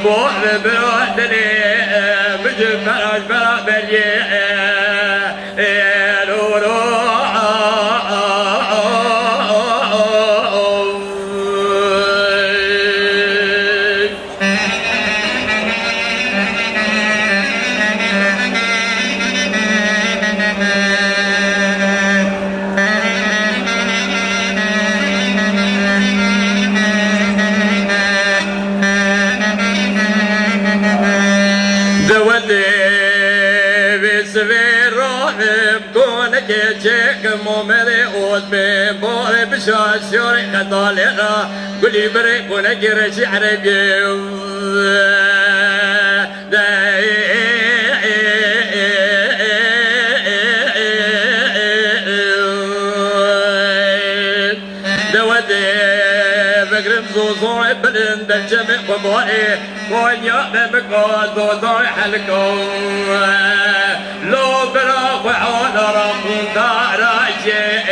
بوه برادني بجفاش برابلي مومري اوزمي بوري بشاشوري خطالينا قولي بري ونجي رجع عربي دودي بقرب زوزوري بلند الجميع وبوري كل يوم بقول زوزوري حلقو لو براق وعون ربون دارجي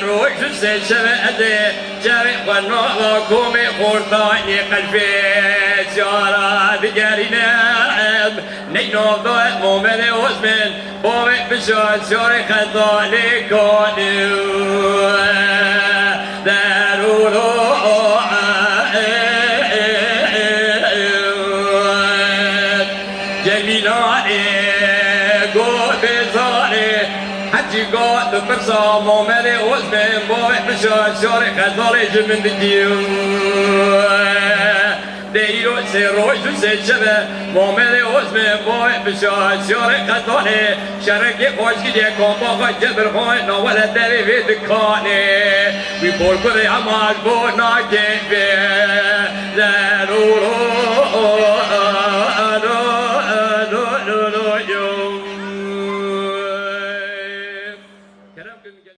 روح سيشبهدي جاري ونوضا كومي خورتاني قلبي جارا بجاري نعم نينوضا مومني وزمن بومي بشوان جاري خطالي كوني دارولو جميلاني قول بزاري حجي قول برسا مومني وزمن بومي بشوان جاري خطالي جمن ديو ديرو سيروش سيشبه مومني وزمن بومي بشوان جاري خطالي شرقي خوش كده كومبا جبر خوي نولا داري في دكاني بيقول كذي عمال بونا كيفي لا